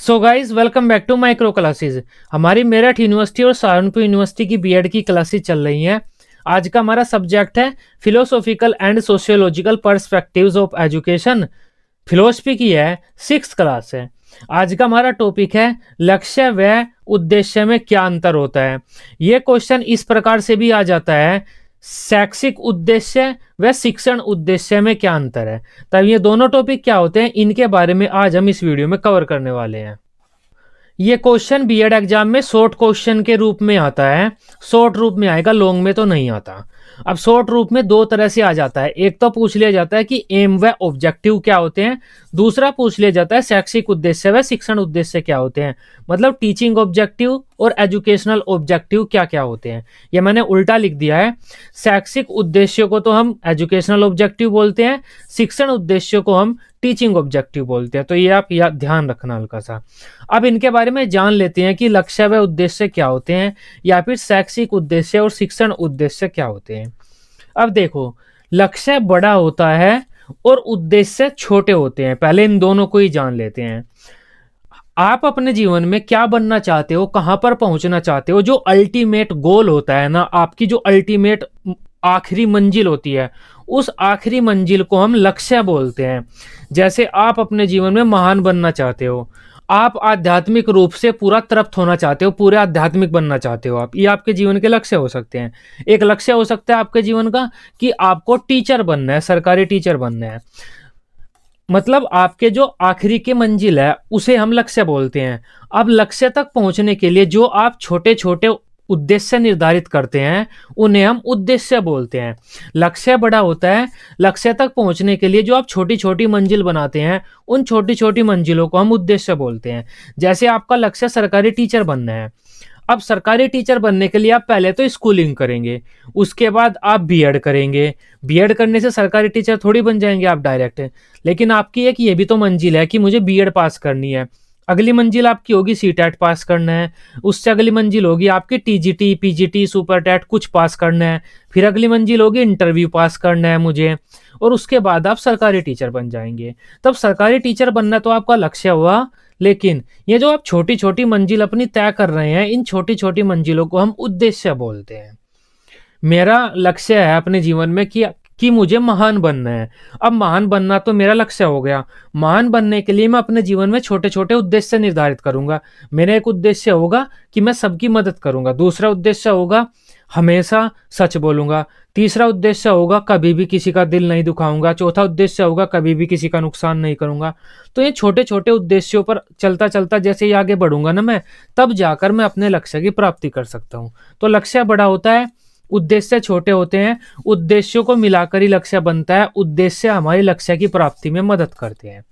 So guys welcome back to micro classes. हमारी Meerut university और Saharanpur university की बीएड की क्लासेज चल रही हैं। आज का हमारा सब्जेक्ट है philosophical and sociological perspectives of education. Philosophy की है, 6th क्लास है। आज का हमारा टॉपिक है लक्ष्य व उद्देश्य में क्या अंतर होता है। ये क्वेश्चन इस प्रकार से भी आ जाता है, शैक्षिक उद्देश्य व शिक्षण उद्देश्य में क्या अंतर है। तब ये दोनों टॉपिक क्या होते हैं, इनके बारे में आज हम इस वीडियो में कवर करने वाले हैं। ये क्वेश्चन बीएड एग्जाम में शॉर्ट क्वेश्चन के रूप में आता है। शॉर्ट रूप में आएगा, लॉन्ग में तो नहीं आता। अब शॉर्ट रूप में दो तरह से आ जाता है। एक तो पूछ लिया जाता है कि एम व ऑब्जेक्टिव क्या होते हैं, दूसरा पूछ लिया जाता है शैक्षिक उद्देश्य व शिक्षण उद्देश्य क्या होते हैं। मतलब टीचिंग ऑब्जेक्टिव और एजुकेशनल ऑब्जेक्टिव क्या क्या होते हैं। ये मैंने उल्टा लिख दिया है। शैक्षिक उद्देश्य को तो हम एजुकेशनल ऑब्जेक्टिव बोलते हैं, शिक्षण उद्देश्य को हम टीचिंग ऑब्जेक्टिव बोलते हैं। तो ये आप ध्यान रखना हल्का सा। अब इनके बारे में जान लेते हैं कि लक्ष्य व उद्देश्य क्या होते हैं, या फिर शैक्षिक उद्देश्य और शिक्षण उद्देश्य क्या होते हैं। अब देखो, लक्ष्य बड़ा होता है और उद्देश्य छोटे होते हैं। पहले इन दोनों को ही जान लेते हैं। आप अपने जीवन में क्या बनना चाहते हो, कहां पर पहुंचना चाहते हो, जो अल्टीमेट गोल होता है ना, आपकी जो अल्टीमेट आखिरी मंजिल होती है, उस आखिरी मंजिल को हम लक्ष्य बोलते हैं। जैसे आप अपने जीवन में महान बनना चाहते हो, आप आध्यात्मिक रूप से पूरा तृप्त होना चाहते हो, पूरे आध्यात्मिक बनना चाहते हो आप, ये आपके जीवन के लक्ष्य हो सकते हैं। एक लक्ष्य हो सकता है आपके जीवन का कि आपको टीचर बनना है, सरकारी टीचर बनना है। मतलब आपके जो आखिरी की मंजिल है उसे हम लक्ष्य बोलते हैं। अब लक्ष्य तक पहुंचने के लिए जो आप छोटे छोटे उद्देश्य निर्धारित करते हैं, उन्हें हम उद्देश्य बोलते हैं। लक्ष्य बड़ा होता है, लक्ष्य तक पहुंचने के लिए जो आप छोटी छोटी मंजिल बनाते हैं, उन छोटी छोटी मंजिलों को हम उद्देश्य बोलते हैं। जैसे आपका लक्ष्य सरकारी टीचर बनना है। अब सरकारी टीचर बनने के लिए आप पहले तो स्कूलिंग करेंगे, उसके बाद आप बीएड करेंगे। बीएड करने से सरकारी टीचर थोड़ी बन जाएंगे आप डायरेक्ट। लेकिन आपकी एक ये भी तो मंजिल है कि मुझे बीएड पास करनी है। अगली मंजिल आपकी होगी सीटेट पास करना है। उससे अगली मंजिल होगी आपकी टीजीटी, पीजीटी, सुपर टेट कुछ पास करना है। फिर अगली मंजिल होगी इंटरव्यू पास करना है मुझे, और उसके बाद आप सरकारी टीचर बन जाएंगे। तब सरकारी टीचर बनना तो आपका लक्ष्य हुआ, लेकिन ये जो आप छोटी छोटी मंजिल अपनी तय कर रहे हैं, इन छोटी छोटी मंजिलों को हम उद्देश्य बोलते हैं। मेरा लक्ष्य है अपने जीवन में कि मुझे महान बनना है। अब महान बनना तो मेरा लक्ष्य हो गया। महान बनने के लिए मैं अपने जीवन में छोटे छोटे उद्देश्य निर्धारित करूंगा। मेरा एक उद्देश्य होगा कि मैं सबकी मदद करूंगा। दूसरा उद्देश्य होगा हमेशा सच बोलूंगा। तीसरा उद्देश्य होगा कभी भी किसी का दिल नहीं दुखाऊंगा। चौथा उद्देश्य होगा कभी भी किसी का नुकसान नहीं करूंगा। तो ये छोटे छोटे उद्देश्यों पर चलता चलता जैसे ही आगे बढ़ूंगा ना मैं, तब जाकर मैं अपने लक्ष्य की प्राप्ति कर सकता हूँ। तो लक्ष्य बड़ा होता है, उद्देश्य छोटे होते हैं। उद्देश्यों को मिलाकर ही लक्ष्य बनता है। उद्देश्य हमारी लक्ष्य की प्राप्ति में मदद करते हैं।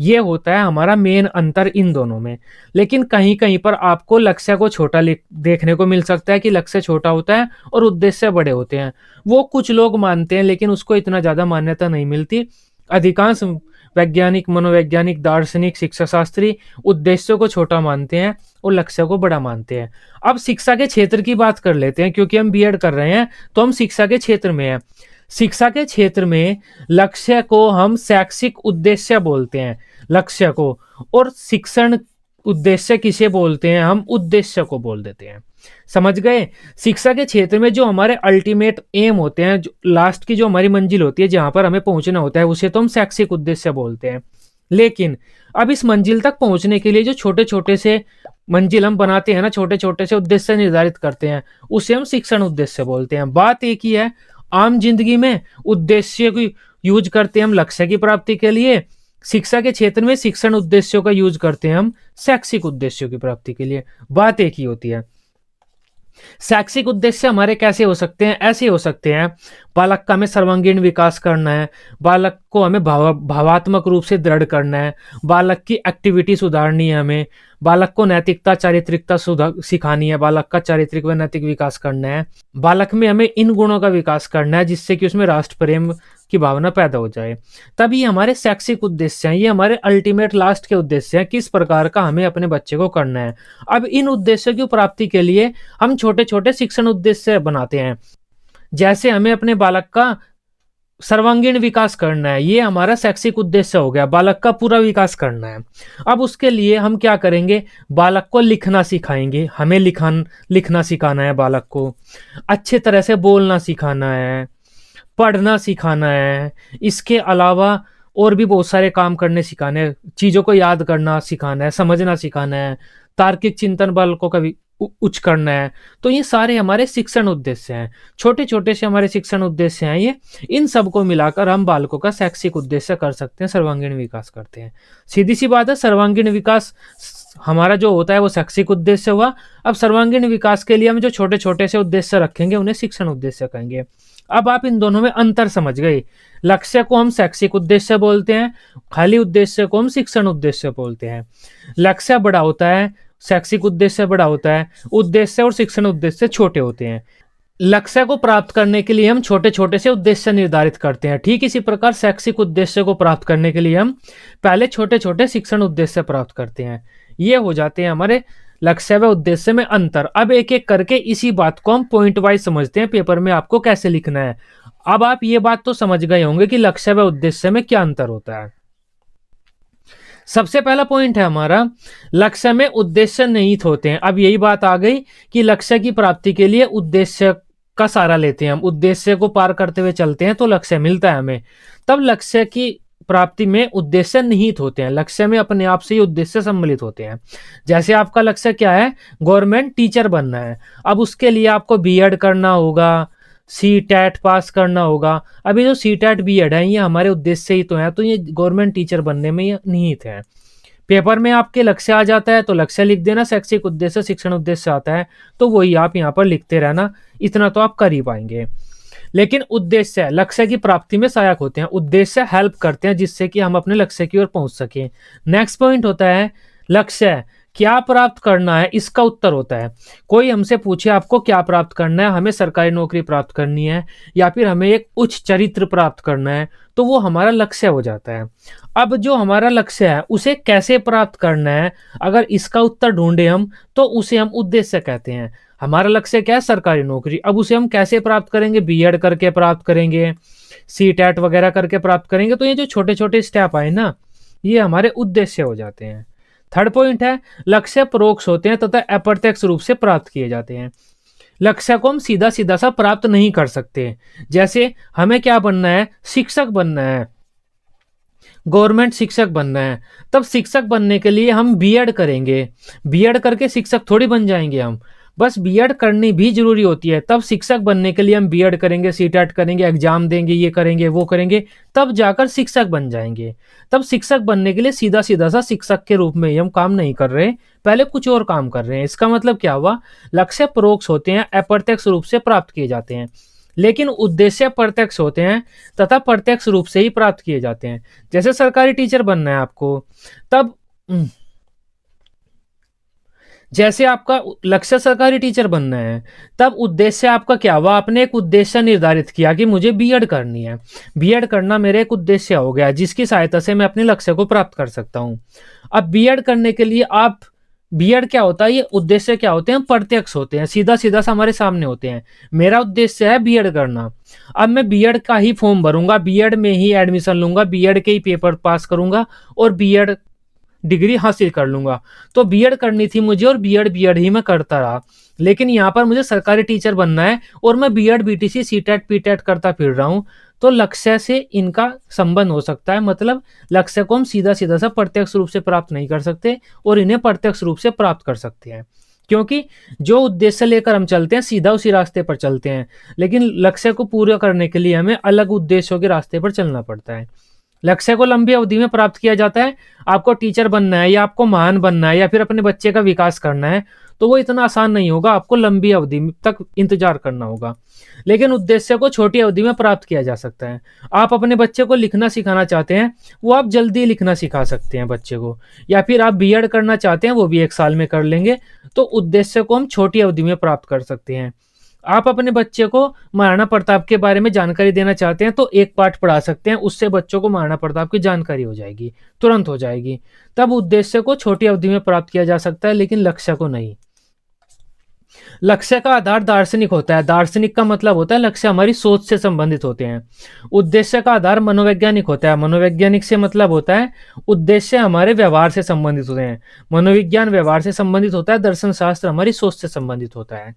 ये होता है हमारा मेन अंतर इन दोनों में। लेकिन कहीं कहीं पर आपको लक्ष्य को छोटा देखने को मिल सकता है कि लक्ष्य छोटा होता है और उद्देश्य बड़े होते हैं। वो कुछ लोग मानते हैं, लेकिन उसको इतना ज्यादा मान्यता नहीं मिलती। अधिकांश वैज्ञानिक, मनोवैज्ञानिक, दार्शनिक, शिक्षा शास्त्री उद्देश्यों को छोटा मानते हैं और लक्ष्य को बड़ा मानते हैं। अब शिक्षा के क्षेत्र की बात कर लेते हैं, क्योंकि हम बीएड कर रहे हैं तो हम शिक्षा के क्षेत्र में हैं। शिक्षा के क्षेत्र में लक्ष्य को हम शैक्षिक उद्देश्य बोलते हैं, लक्ष्य को। और शिक्षण उद्देश्य किसे बोलते हैं, हम उद्देश्य को बोल देते हैं। समझ गए। शिक्षा के क्षेत्र में जो हमारे अल्टीमेट एम होते हैं, जो लास्ट की जो हमारी मंजिल होती है, जहां पर हमें पहुंचना होता है, उसे तो हम शैक्षिक उद्देश्य बोलते हैं। लेकिन अब इस मंजिल तक पहुंचने के लिए जो छोटे छोटे से मंजिल हम बनाते हैं ना, छोटे छोटे से उद्देश्य निर्धारित करते हैं, उसे हम शिक्षण उद्देश्य बोलते हैं। बात एक ही है। आम जिंदगी में उद्देश्य को यूज करते हैं हम लक्ष्य की प्राप्ति के लिए। शिक्षा के क्षेत्र में शिक्षण उद्देश्यों का यूज करते हैं हम शैक्षिक उद्देश्यों की प्राप्ति के लिए। बात एक ही होती है। शैक्षिक उद्देश्य हमारे कैसे हो सकते हैं, ऐसे हो सकते हैं। बालक का हमें सर्वांगीण विकास करना है, बालक को हमें भावात्मक रूप से दृढ़ करना है, बालक की एक्टिविटी सुधारनी है, हमें बालक को नैतिकता, चारित्रिकता सिखानी है, बालक का चारित्रिक व नैतिक विकास करना है। बालक में हमें इन गुणों का विकास करना है जिससे कि उसमें राष्ट्र प्रेम की भावना पैदा हो जाए। तब ये हमारे शैक्षिक उद्देश्य हैं, ये हमारे अल्टीमेट लास्ट के उद्देश्य हैं, किस प्रकार का हमें अपने बच्चे को करना है। अब इन उद्देश्यों की प्राप्ति के लिए हम छोटे छोटे शिक्षण उद्देश्य बनाते हैं। जैसे हमें अपने बालक का सर्वांगीण विकास करना है, ये हमारा शैक्षिक उद्देश्य हो गया, बालक का पूरा विकास करना है। अब उसके लिए हम क्या करेंगे, बालक को लिखना सिखाएंगे, हमें लिखना सिखाना है बालक को, अच्छे तरह से बोलना सिखाना है, पढ़ना सिखाना है। इसके अलावा और भी बहुत सारे काम करने सिखाने हैं, चीज़ों को याद करना सिखाना है, समझना सिखाना है, तार्किक चिंतन बालकों का भी उच्च करना है। तो ये सारे हमारे शिक्षण उद्देश्य हैं, छोटे छोटे से हमारे शिक्षण उद्देश्य हैं ये। इन सबको मिलाकर हम बालकों का शैक्षिक उद्देश्य कर सकते हैं, सर्वांगीण विकास करते हैं। सीधी सी बात है, सर्वांगीण विकास हमारा जो होता है वो शैक्षिक उद्देश्य हुआ। अब सर्वांगीण विकास के लिए हम जो छोटे छोटे से उद्देश्य रखेंगे उन्हें शिक्षण उद्देश्य कहेंगे। अब आप इन दोनों में अंतर समझ गए, लक्ष्य को हम शैक्षिक उद्देश्य बोलते हैं, खाली उद्देश्य को हम शिक्षण उद्देश्य बोलते हैं। लक्ष्य बड़ा होता है, शैक्षिक उद्देश्य बड़ा होता है, उद्देश्य और शिक्षण उद्देश्य छोटे होते हैं। लक्ष्य को प्राप्त करने के लिए हम छोटे छोटे से उद्देश्य निर्धारित करते हैं, ठीक इसी प्रकार शैक्षिक उद्देश्य को प्राप्त करने के लिए हम पहले छोटे छोटे शिक्षण उद्देश्य प्राप्त करते हैं। ये हो जाते हैं हमारे लक्ष्य व उद्देश्य में अंतर। अब एक एक करके इसी बात को हम पॉइंट वाइज समझते हैं, पेपर में आपको कैसे लिखना है। अब आप ये बात तो समझ गए होंगे कि लक्ष्य व उद्देश्य में क्या अंतर होता है। सबसे पहला पॉइंट है हमारा, लक्ष्य में उद्देश्य निहित होते हैं। अब यही बात आ गई कि लक्ष्य की प्राप्ति के लिए उद्देश्य का सहारा लेते हैं हम, उद्देश्य को पार करते हुए चलते हैं तो लक्ष्य मिलता है हमें। तब लक्ष्य की प्राप्ति में उद्देश्य निहित होते हैं, लक्ष्य में अपने आप से ही उद्देश्य सम्मिलित होते हैं। जैसे आपका लक्ष्य क्या है, गवर्नमेंट टीचर बनना है। अब उसके लिए आपको बीएड करना होगा, सीटेट पास करना होगा। अभी जो सीटेट बीएड है ये हमारे उद्देश्य ही तो है, तो ये गवर्नमेंट टीचर बनने में ये निहित है। पेपर में आपके लक्ष्य आ जाता है तो लक्ष्य लिख देना, शैक्षिक उद्देश्य शिक्षण उद्देश्य आता है तो वही आप यहाँ पर लिखते रहना, इतना तो आप कर ही पाएंगे। लेकिन उद्देश्य लक्ष्य की प्राप्ति में सहायक होते हैं, उद्देश्य हेल्प करते हैं जिससे कि हम अपने लक्ष्य की ओर पहुंच सकें। नेक्स्ट पॉइंट होता है, लक्ष्य क्या प्राप्त करना है, इसका उत्तर होता है। कोई हमसे पूछे आपको क्या प्राप्त करना है, हमें सरकारी नौकरी प्राप्त करनी है या फिर हमें एक उच्च चरित्र प्राप्त करना है, तो वो हमारा लक्ष्य हो जाता है। अब जो हमारा लक्ष्य है उसे कैसे प्राप्त करना है, अगर इसका उत्तर ढूंढे हम तो उसे हम उद्देश्य कहते हैं। हमारा लक्ष्य क्या है, सरकारी नौकरी। अब उसे हम कैसे प्राप्त करेंगे, बीएड करके प्राप्त करेंगे, सीटेट वगैरह करके प्राप्त करेंगे। तो ये जो छोटे छोटे स्टेप आए ना, ये हमारे उद्देश्य हो जाते हैं। थर्ड पॉइंट है, लक्ष्य परोक्ष होते हैं तथा अप्रत्यक्ष रूप से प्राप्त किए जाते हैं। लक्ष्य को हम सीधा सीधा सा प्राप्त नहीं कर सकते। जैसे हमें क्या बनना है, शिक्षक बनना है, गवर्नमेंट शिक्षक बनना है, तब शिक्षक बनने के लिए हम बीएड करेंगे। बीएड करके शिक्षक थोड़ी बन जाएंगे हम, बस बीएड करनी भी जरूरी होती है। तब शिक्षक बनने के लिए हम बीएड करेंगे, सीटेट करेंगे, एग्जाम देंगे, ये करेंगे वो करेंगे, तब जाकर शिक्षक बन जाएंगे। तब शिक्षक बनने के लिए सीधा सीधा सा शिक्षक के रूप में ही हम काम नहीं कर रहे, पहले कुछ और काम कर रहे हैं। इसका मतलब क्या हुआ, लक्ष्य परोक्ष होते हैं, अप्रत्यक्ष रूप से प्राप्त किए जाते हैं, लेकिन उद्देश्य प्रत्यक्ष होते हैं तथा प्रत्यक्ष रूप से ही प्राप्त किए जाते हैं। जैसे सरकारी टीचर बनना है आपको, तब जैसे आपका लक्ष्य सरकारी टीचर बनना है, तब उद्देश्य आपका क्या हुआ, आपने एक उद्देश्य निर्धारित किया कि मुझे बीएड करनी है, बीएड करना मेरा एक उद्देश्य हो गया जिसकी सहायता से मैं अपने लक्ष्य को प्राप्त कर सकता हूं। अब बीएड करने के लिए आप, बीएड क्या होता है, ये उद्देश्य क्या होते हैं, प्रत्यक्ष होते हैं, सीधा सीधा सा हमारे सामने होते हैं। मेरा उद्देश्य है बीएड करना, अब मैं बीएड का ही फॉर्म भरूंगा, बीएड में ही एडमिशन लूंगा, बीएड के ही पेपर पास करूंगा और बीएड डिग्री हासिल कर लूंगा। तो बीएड करनी थी मुझे और बीएड ही मैं करता रहा, लेकिन यहाँ पर मुझे सरकारी टीचर बनना है और मैं बीएड बीटीसी सीटेट पीटेट करता फिर रहा हूँ। तो लक्ष्य से इनका संबंध हो सकता है, मतलब लक्ष्य को हम सीधा सीधा सा प्रत्यक्ष रूप से प्राप्त नहीं कर सकते और इन्हें प्रत्यक्ष रूप से प्राप्त कर सकते हैं, क्योंकि जो उद्देश्य लेकर हम चलते हैं सीधा उसी रास्ते पर चलते हैं, लेकिन लक्ष्य को पूरा करने के लिए हमें अलग उद्देश्यों के रास्ते पर चलना पड़ता है। लक्ष्य को लंबी अवधि में प्राप्त किया जाता है। आपको टीचर बनना है या आपको महान बनना है या फिर अपने बच्चे का विकास करना है, तो वो इतना आसान नहीं होगा, आपको लंबी अवधि तक इंतजार करना होगा। लेकिन उद्देश्य को छोटी अवधि में प्राप्त किया जा सकता है। आप अपने बच्चे को लिखना सिखाना चाहते हैं, वो आप जल्दी लिखना सिखा सकते हैं बच्चे को, या फिर आप बीएड करना चाहते हैं, वो भी 1 साल में कर लेंगे। तो उद्देश्य को हम छोटी अवधि में प्राप्त कर सकते हैं। आप अपने बच्चे को महाराणा प्रताप के बारे में जानकारी देना चाहते हैं तो एक पाठ पढ़ा सकते हैं, उससे बच्चों को महाराणा प्रताप की जानकारी हो जाएगी, तुरंत हो जाएगी। तब उद्देश्य को छोटी अवधि में प्राप्त किया जा सकता है, लेकिन लक्ष्य को नहीं। लक्ष्य का आधार दार्शनिक होता है। दार्शनिक का मतलब होता है लक्ष्य हमारी सोच से संबंधित होते हैं। उद्देश्य का आधार मनोवैज्ञानिक होता है। मनोवैज्ञानिक से मतलब होता है उद्देश्य हमारे व्यवहार से संबंधित होते हैं। मनोविज्ञान व्यवहार से संबंधित होता है, दर्शन शास्त्र हमारी सोच से संबंधित होता है।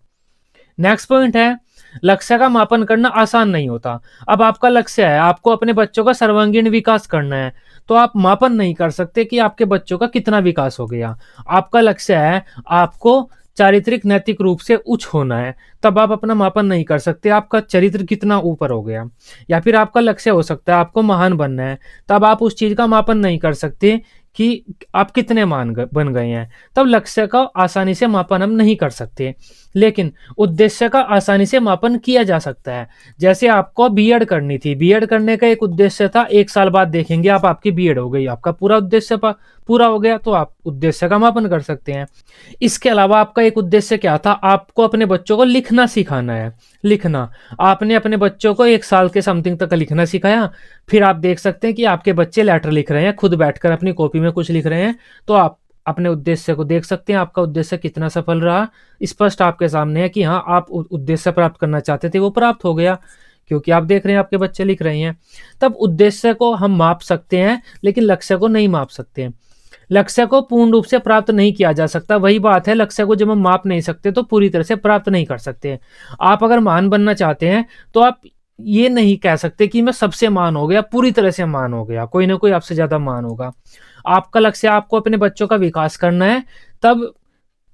नेक्स्ट पॉइंट है, लक्ष्य का मापन करना आसान नहीं होता। अब आपका लक्ष्य है, आपको अपने बच्चों का सर्वांगीण विकास करना है, तो आप मापन नहीं कर सकते कि आपके बच्चों का कितना विकास हो गया। आपका लक्ष्य है आपको चारित्रिक नैतिक रूप से उच्च होना है, तब आप अपना मापन नहीं कर सकते आपका चरित्र कितना ऊपर हो गया। या फिर आपका लक्ष्य हो सकता है आपको महान बनना है, तब आप उस चीज का मापन नहीं कर सकते कि आप कितने बन गए हैं। तब लक्ष्य का आसानी से मापन हम नहीं कर सकते, लेकिन उद्देश्य का आसानी से मापन किया जा सकता है। जैसे आपको बीएड करनी थी, बीएड करने का एक उद्देश्य था, 1 साल बाद देखेंगे आप आपकी बीएड हो गई, आपका पूरा उद्देश्य पूरा हो गया, तो आप उद्देश्य का मापन कर सकते हैं। इसके अलावा आपका एक उद्देश्य क्या था, आपको अपने बच्चों को लिखना सिखाना है। लिखना, आपने अपने बच्चों को 1 साल के समथिंग तक लिखना सिखाया, फिर आप देख सकते हैं कि आपके बच्चे लेटर लिख रहे हैं, खुद बैठकर अपनी कॉपी में कुछ लिख रहे हैं, तो आप अपने उद्देश्य को देख सकते हैं आपका उद्देश्य कितना सफल रहा। स्पष्ट आपके सामने है कि हाँ, आप उद्देश्य प्राप्त करना चाहते थे, वो प्राप्त हो गया, क्योंकि आप देख रहे हैं आपके बच्चे लिख रहे हैं। तब उद्देश्य को हम माप सकते हैं, लेकिन लक्ष्य को नहीं माप सकते। लक्ष्य को पूर्ण रूप से प्राप्त नहीं किया जा सकता। वही बात है, लक्ष्य को जब हम माप नहीं सकते तो पूरी तरह से प्राप्त नहीं कर सकते। आप अगर महान बनना चाहते हैं तो आप ये नहीं कह सकते कि मैं सबसे महान हो गया, पूरी तरह से महान हो गया, कोई ना कोई आपसे ज्यादा महान होगा। आपका लक्ष्य आपको अपने बच्चों का विकास करना है, तब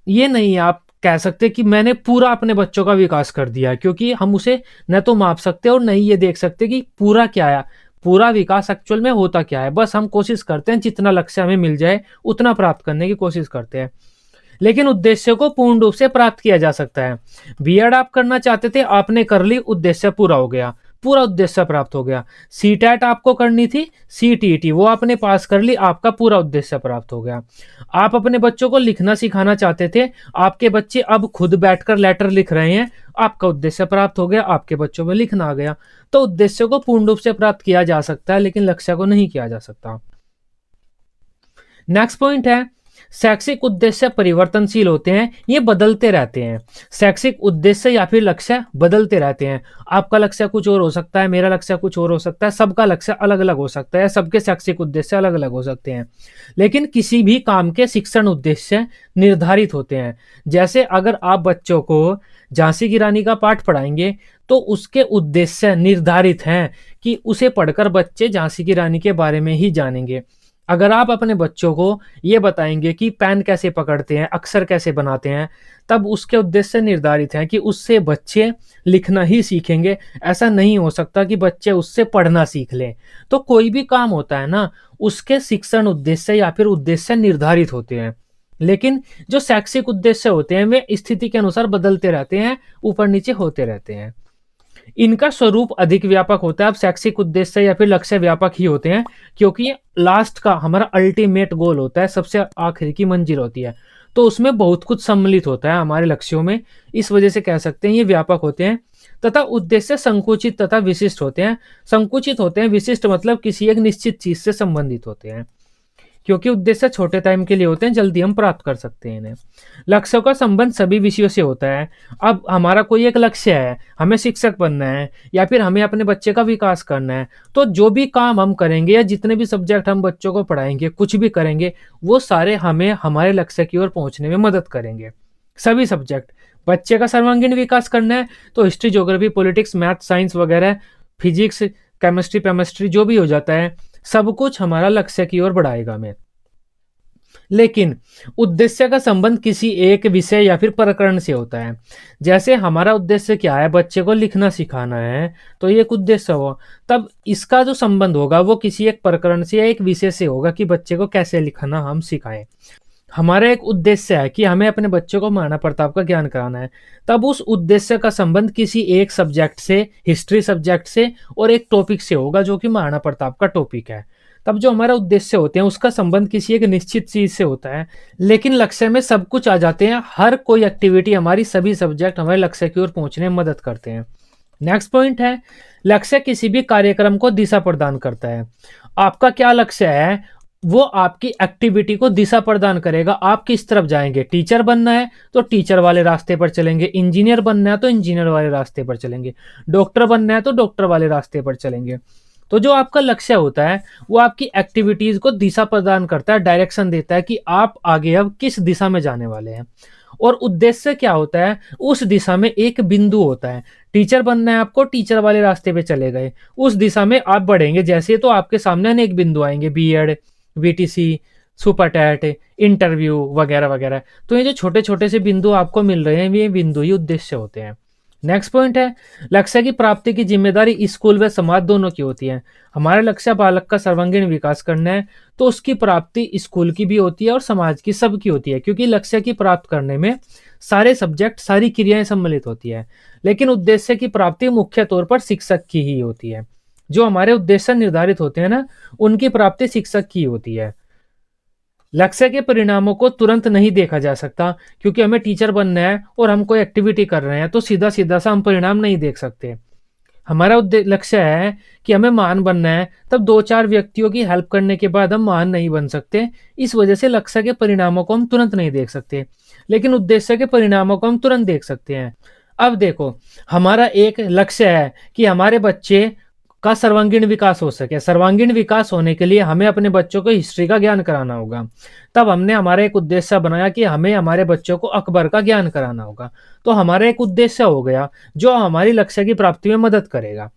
ये नहीं आप कह सकते कि मैंने पूरा अपने बच्चों का विकास कर दिया, क्योंकि हम उसे न तो माप सकते और नहीं ये देख सकते कि पूरा क्या है, पूरा विकास एक्चुअल में होता क्या है। बस हम कोशिश करते हैं जितना लक्ष्य हमें मिल जाए उतना प्राप्त करने की कोशिश करते हैं, लेकिन उद्देश्य को पूर्ण रूप से प्राप्त किया जा सकता है। बीएड आप करना चाहते थे, आपने कर ली, उद्देश्य पूरा हो गया, पूरा उद्देश्य प्राप्त हो गया। सीटेट आपको करनी थी, सीटीईटी वो आपने पास कर ली, आपका पूरा उद्देश्य प्राप्त हो गया। आप अपने बच्चों को लिखना सिखाना चाहते थे, आपके बच्चे अब खुद बैठकर लेटर लिख रहे हैं, आपका उद्देश्य प्राप्त हो गया, आपके बच्चों में लिखना आ गया। तो उद्देश्य को पूर्ण रूप से प्राप्त किया जा सकता है, लेकिन लक्ष्य को नहीं किया जा सकता। नेक्स्ट पॉइंट है, शैक्षिक उद्देश्य परिवर्तनशील होते हैं, ये बदलते रहते हैं। शैक्षिक उद्देश्य या फिर लक्ष्य बदलते रहते हैं। आपका लक्ष्य कुछ और हो सकता है, मेरा लक्ष्य कुछ और हो सकता है, सबका लक्ष्य अलग अलग हो सकता है, सबके शैक्षिक उद्देश्य अलग अलग हो सकते हैं। लेकिन किसी भी काम के शिक्षण उद्देश्य निर्धारित होते हैं। जैसे अगर आप बच्चों को झांसी की रानी का पाठ पढ़ाएंगे तो उसके उद्देश्य निर्धारित हैं कि उसे पढ़कर बच्चे झांसी की रानी के बारे में ही जानेंगे। अगर आप अपने बच्चों को ये बताएंगे कि पेन कैसे पकड़ते हैं, अक्षर कैसे बनाते हैं, तब उसके उद्देश्य निर्धारित हैं कि उससे बच्चे लिखना ही सीखेंगे। ऐसा नहीं हो सकता कि बच्चे उससे पढ़ना सीख लें। तो कोई भी काम होता है ना, उसके शिक्षण उद्देश्य या फिर उद्देश्य निर्धारित होते हैं, लेकिन जो शैक्षिक उद्देश्य होते हैं वे स्थिति के अनुसार बदलते रहते हैं, ऊपर नीचे होते रहते हैं। इनका स्वरूप अधिक व्यापक होता है। अब शैक्षिक उद्देश्य या फिर लक्ष्य व्यापक ही होते हैं, क्योंकि लास्ट का हमारा अल्टीमेट गोल होता है, सबसे आखिर की मंजिल होती है, तो उसमें बहुत कुछ सम्मिलित होता है हमारे लक्ष्यों में। इस वजह से कह सकते हैं ये व्यापक होते हैं। तथा उद्देश्य संकुचित तथा विशिष्ट होते हैं। संकुचित होते हैं, विशिष्ट मतलब किसी एक निश्चित चीज से संबंधित होते हैं, क्योंकि उद्देश्य छोटे टाइम के लिए होते हैं, जल्दी हम प्राप्त कर सकते हैं इन्हें। लक्ष्यों का संबंध सभी विषयों से होता है। अब हमारा कोई एक लक्ष्य है, हमें शिक्षक बनना है या फिर हमें अपने बच्चे का विकास करना है, तो जो भी काम हम करेंगे या जितने भी सब्जेक्ट हम बच्चों को पढ़ाएंगे, कुछ भी करेंगे, वो सारे हमें हमारे लक्ष्य की ओर पहुंचने में मदद करेंगे। सभी सब्जेक्ट, बच्चे का सर्वांगीण विकास करना है तो history, geography, politics, math, science वगैरह, फिजिक्स, केमिस्ट्री, पेमिस्ट्री, जो भी हो जाता है, सब कुछ हमारा लक्ष्य की ओर बढ़ाएगा हमें। लेकिन उद्देश्य का संबंध किसी एक विषय या फिर प्रकरण से होता है। जैसे हमारा उद्देश्य क्या है, बच्चे को लिखना सिखाना है, तो ये एक उद्देश्य हुआ। तब इसका जो संबंध होगा वो किसी एक प्रकरण से या एक विषय से होगा कि बच्चे को कैसे लिखना हम सिखाएं। हमारा एक उद्देश्य है कि हमें अपने बच्चों को महाराणा प्रताप का ज्ञान कराना है, तब उस उद्देश्य का संबंध किसी एक सब्जेक्ट से, हिस्ट्री सब्जेक्ट से और एक टॉपिक से होगा जो कि महाराणा प्रताप का टॉपिक है। तब जो हमारा उद्देश्य होते हैं उसका संबंध किसी एक निश्चित चीज से होता है। लेकिन लक्ष्य में सब कुछ आ जाते हैं, हर कोई एक्टिविटी हमारी, सभी सब्जेक्ट हमारे लक्ष्य की ओर पहुंचने में मदद करते हैं। नेक्स्ट पॉइंट है, लक्ष्य किसी भी कार्यक्रम को दिशा प्रदान करता है। आपका क्या लक्ष्य है, वो आपकी एक्टिविटी को दिशा प्रदान करेगा, आप किस तरफ जाएंगे। टीचर बनना है तो टीचर वाले रास्ते पर चलेंगे, इंजीनियर बनना है तो इंजीनियर वाले रास्ते पर चलेंगे, डॉक्टर बनना है तो डॉक्टर वाले रास्ते पर चलेंगे। तो जो आपका लक्ष्य होता है वो आपकी एक्टिविटीज को दिशा प्रदान करता है, डायरेक्शन देता है कि आप आगे अब किस दिशा में जाने वाले हैं। और उद्देश्य क्या होता है, उस दिशा में एक बिंदु होता है। टीचर बनना है आपको, टीचर वाले रास्ते पे चले गए, उस दिशा में आप बढ़ेंगे जैसे, तो आपके सामने अनेक बिंदु आएंगे, B Ed, VTC, super TET, interview वगैरह वगैरह। तो ये जो छोटे छोटे से बिंदु आपको मिल रहे हैं, ये बिंदु ही उद्देश्य होते हैं। नेक्स्ट पॉइंट है, लक्ष्य की प्राप्ति की जिम्मेदारी स्कूल व समाज दोनों की होती है। हमारा लक्ष्य बालक का सर्वांगीण विकास करना है, तो उसकी प्राप्ति स्कूल की भी होती है और समाज की, सबकी होती है, क्योंकि लक्ष्य की प्राप्त करने में सारे सब्जेक्ट, सारी क्रियाएं सम्मिलित होती है। लेकिन उद्देश्य की प्राप्ति मुख्य तौर पर शिक्षक की ही होती है। जो हमारे उद्देश्य निर्धारित होते हैं ना, उनकी प्राप्ति शिक्षक की होती है। लक्ष्य के परिणामों को तुरंत नहीं देखा जा सकता, क्योंकि हमें टीचर बनना है और हम कोई एक्टिविटी कर रहे हैं तो सीधा सीधा सा हम परिणाम नहीं देख सकते। हमारा लक्ष्य है कि हमें महान बनना है, तब 2-4 व्यक्तियों की हेल्प करने के बाद हम महान नहीं बन सकते। इस वजह से लक्ष्य के परिणामों को हम तुरंत नहीं देख सकते, लेकिन उद्देश्य के परिणामों को हम तुरंत देख सकते हैं। अब देखो, हमारा एक लक्ष्य है कि हमारे बच्चे का सर्वांगीण विकास हो सके। सर्वांगीण विकास होने के लिए हमें अपने बच्चों को हिस्ट्री का ज्ञान कराना होगा। तब हमने हमारा एक उद्देश्य बनाया कि हमें हमारे बच्चों को अकबर का ज्ञान कराना होगा। तो हमारा एक उद्देश्य हो गया जो हमारी लक्ष्य की प्राप्ति में मदद करेगा।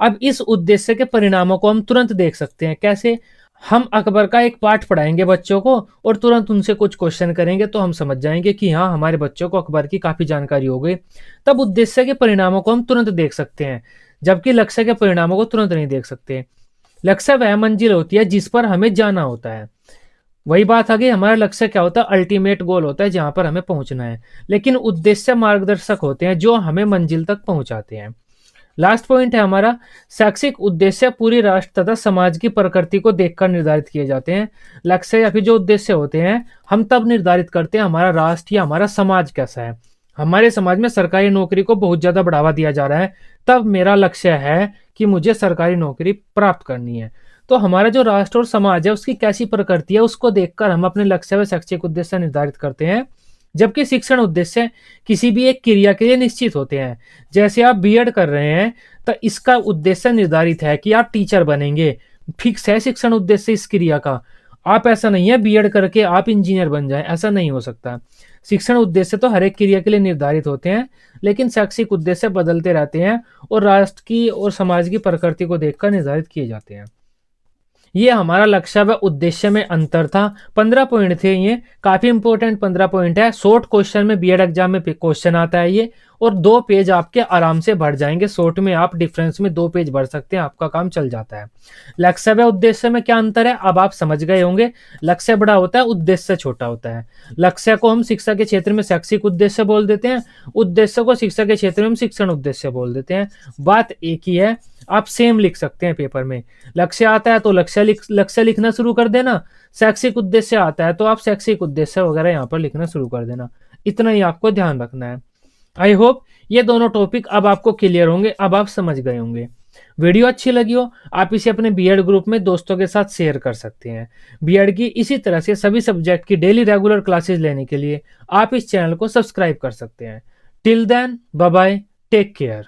अब इस उद्देश्य के परिणामों को हम तुरंत देख सकते हैं। कैसे? हम अकबर का एक पाठ पढ़ाएंगे बच्चों को और तुरंत उनसे कुछ क्वेश्चन करेंगे तो हम समझ जाएंगे कि हाँ, हमारे बच्चों को अकबर की काफी जानकारी हो गई। तब उद्देश्य के परिणामों को हम तुरंत देख सकते हैं, जबकि लक्ष्य के परिणामों को तुरंत नहीं देख सकते। लक्ष्य वह मंजिल होती है जिस पर हमें जाना होता है। वही बात आ गई, हमारा लक्ष्य क्या होता है? अल्टीमेट गोल होता है जहां पर हमें पहुंचना है। लेकिन उद्देश्य मार्गदर्शक होते हैं जो हमें मंजिल तक पहुंचाते हैं। लास्ट पॉइंट है हमारा, शैक्षिक उद्देश्य पूरी राष्ट्र तथा समाज की प्रकृति को देखकर निर्धारित किए जाते हैं। लक्ष्य या फिर जो उद्देश्य होते हैं, हम तब निर्धारित करते हैं हमारा राष्ट्र या हमारा समाज कैसा है। हमारे समाज में सरकारी नौकरी को बहुत ज्यादा बढ़ावा दिया जा रहा है, तब मेरा लक्ष्य है कि मुझे सरकारी नौकरी प्राप्त करनी है। तो हमारा जो राष्ट्र और समाज है उसकी कैसी प्रकृति है, उसको देखकर हम अपने लक्ष्य व शैक्षिक उद्देश्य निर्धारित करते हैं। जबकि शिक्षण उद्देश्य किसी भी एक क्रिया के लिए निश्चित होते हैं। जैसे आप बीएड कर रहे हैं तो इसका उद्देश्य निर्धारित है कि आप टीचर बनेंगे, फिक्स है शिक्षण उद्देश्य इस क्रिया का। आप ऐसा नहीं है बीएड करके आप इंजीनियर बन जाएं, ऐसा नहीं हो सकता। शिक्षण उद्देश्य तो हर एक क्रिया के लिए निर्धारित होते हैं, लेकिन शैक्षिक उद्देश्य बदलते रहते हैं और राष्ट्र की और समाज की प्रकृति को देखकर निर्धारित किए जाते हैं। ये हमारा लक्ष्य व उद्देश्य में अंतर था। 15 पॉइंट थे, ये काफी इंपॉर्टेंट 15 पॉइंट है। शॉर्ट क्वेश्चन में बीएड एग्जाम में क्वेश्चन आता है ये, और 2 पेज आपके आराम से भर जाएंगे। शॉर्ट में आप डिफरेंस में 2 पेज भर सकते हैं, आपका काम चल जाता है। लक्ष्य व उद्देश्य में क्या अंतर है अब आप समझ गए होंगे। लक्ष्य बड़ा होता है, उद्देश्य छोटा होता है। लक्ष्य को हम शिक्षा के क्षेत्र में शैक्षिक उद्देश्य बोल देते हैं, उद्देश्य को शिक्षा के क्षेत्र में हम शिक्षण उद्देश्य बोल देते हैं। बात एक ही है, आप सेम लिख सकते हैं पेपर में। लक्ष्य आता है तो लक्ष्य लिखना शुरू कर देना, शैक्षिक उद्देश्य आता है तो आप शैक्षिक उद्देश्य वगैरह यहाँ पर लिखना शुरू कर देना। इतना ही आपको ध्यान रखना है। आई होप ये दोनों टॉपिक अब आपको क्लियर होंगे, अब आप समझ गए होंगे। वीडियो अच्छी लगी हो आप इसे अपने बीएड ग्रुप में दोस्तों के साथ शेयर कर सकते हैं। बीएड की इसी तरह से सभी सब्जेक्ट की डेली रेगुलर क्लासेस लेने के लिए आप इस चैनल को सब्सक्राइब कर सकते हैं। Till then, bye bye, take care.